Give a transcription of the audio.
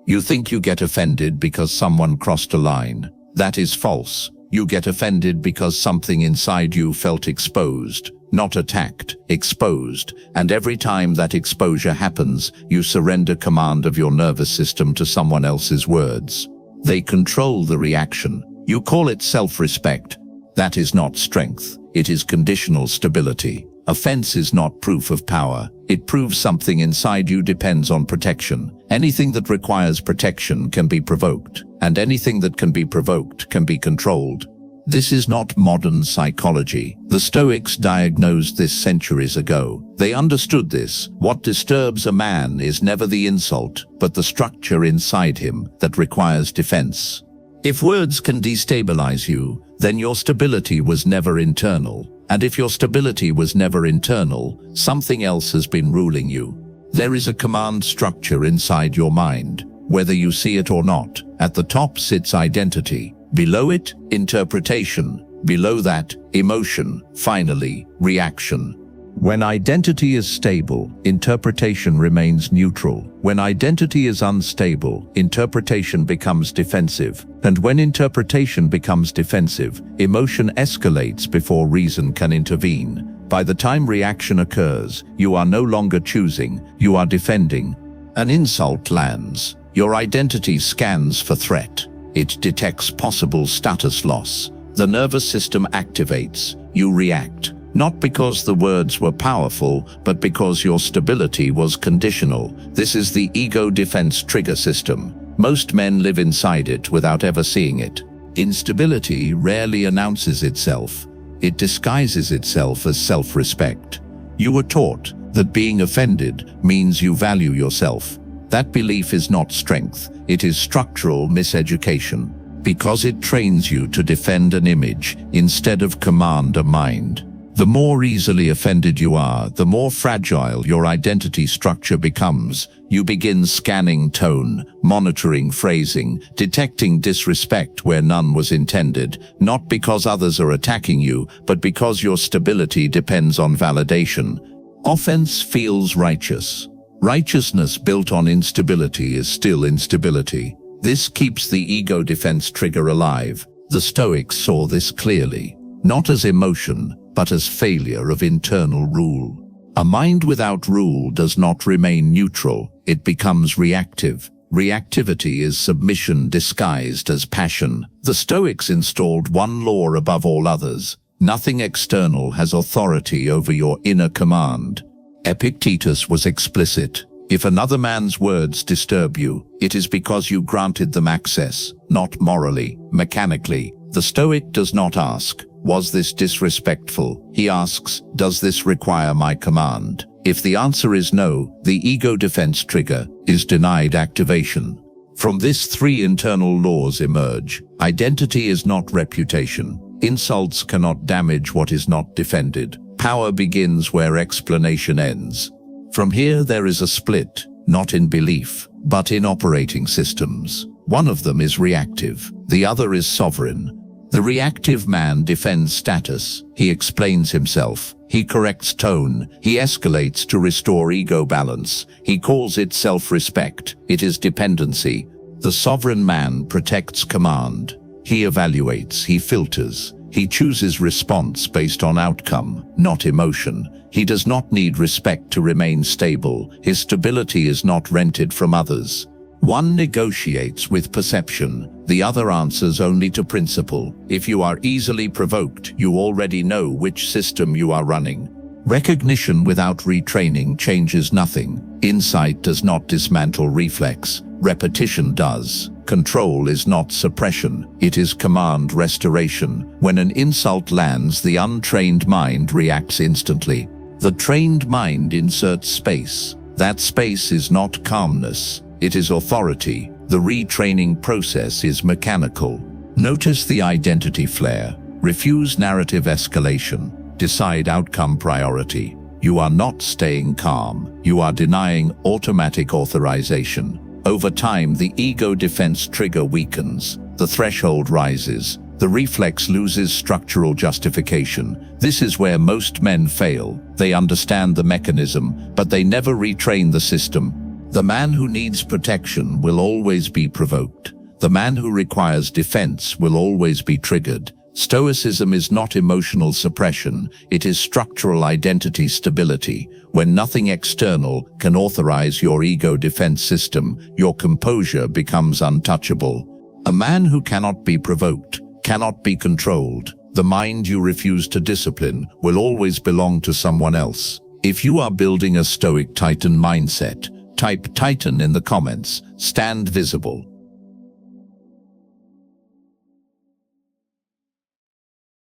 You think you get offended because someone crossed a line. That is false. You get offended because something inside you felt exposed, not attacked, exposed, and every time that exposure happens, you surrender command of your nervous system to someone else's words. They control the reaction. You call it self-respect. That is not strength. It is conditional stability. Offense is not proof of power. It proves something inside you depends on protection. Anything that requires protection can be provoked, and anything that can be provoked can be controlled. This is not modern psychology. The Stoics diagnosed this centuries ago. They understood this. What disturbs a man is never the insult, but the structure inside him that requires defense. If words can destabilize you, then your stability was never internal. And if your stability was never internal, something else has been ruling you. There is a command structure inside your mind, whether you see it or not. At the top sits identity. Below it, interpretation. Below that, emotion. Finally, reaction. When identity is stable, interpretation remains neutral. When identity is unstable, interpretation becomes defensive. And when interpretation becomes defensive, emotion escalates before reason can intervene. By the time reaction occurs, you are no longer choosing, you are defending. An insult lands. Your identity scans for threat. It detects possible status loss. The nervous system activates. You react. Not because the words were powerful, but because your stability was conditional. This is the ego defense trigger system. Most men live inside it without ever seeing it. Instability rarely announces itself. It disguises itself as self-respect. You were taught that being offended means you value yourself. That belief is not strength. It is structural miseducation, because it trains you to defend an image instead of command a mind. The more easily offended you are, the more fragile your identity structure becomes. You begin scanning tone, monitoring phrasing, detecting disrespect where none was intended, not because others are attacking you, but because your stability depends on validation. Offense feels righteous. Righteousness built on instability is still instability. This keeps the ego defense trigger alive. The Stoics saw this clearly, not as emotion, but as failure of internal rule. A mind without rule does not remain neutral, it becomes reactive. Reactivity is submission disguised as passion. The Stoics installed one law above all others. Nothing external has authority over your inner command. Epictetus was explicit. If another man's words disturb you, it is because you granted them access, not morally, mechanically. The Stoic does not ask, "Was this disrespectful?" He asks, "Does this require my command?" If the answer is no, the ego defense trigger is denied activation. From this, three internal laws emerge. Identity is not reputation. Insults cannot damage what is not defended. Power begins where explanation ends. From here there is a split, not in belief, but in operating systems. One of them is reactive, the other is sovereign. The reactive man defends status. He explains himself. He corrects tone. He escalates to restore ego balance. He calls it self-respect. It is dependency. The sovereign man protects command. He evaluates. He filters. He chooses response based on outcome, not emotion. He does not need respect to remain stable. His stability is not rented from others. One negotiates with perception, the other answers only to principle. If you are easily provoked, you already know which system you are running. Recognition without retraining changes nothing. Insight does not dismantle reflex. Repetition does. Control is not suppression, it is command restoration. When an insult lands, the untrained mind reacts instantly. The trained mind inserts space. That space is not calmness. It is authority. The retraining process is mechanical. Notice the identity flare. Refuse narrative escalation. Decide outcome priority. You are not staying calm. You are denying automatic authorization. Over time, the ego defense trigger weakens. The threshold rises. The reflex loses structural justification. This is where most men fail. They understand the mechanism, but they never retrain the system. The man who needs protection will always be provoked. The man who requires defense will always be triggered. Stoicism is not emotional suppression, it is structural identity stability. When nothing external can authorize your ego defense system, your composure becomes untouchable. A man who cannot be provoked, cannot be controlled. The mind you refuse to discipline will always belong to someone else. If you are building a Stoic Titan mindset, type Titan in the comments. Stand visible.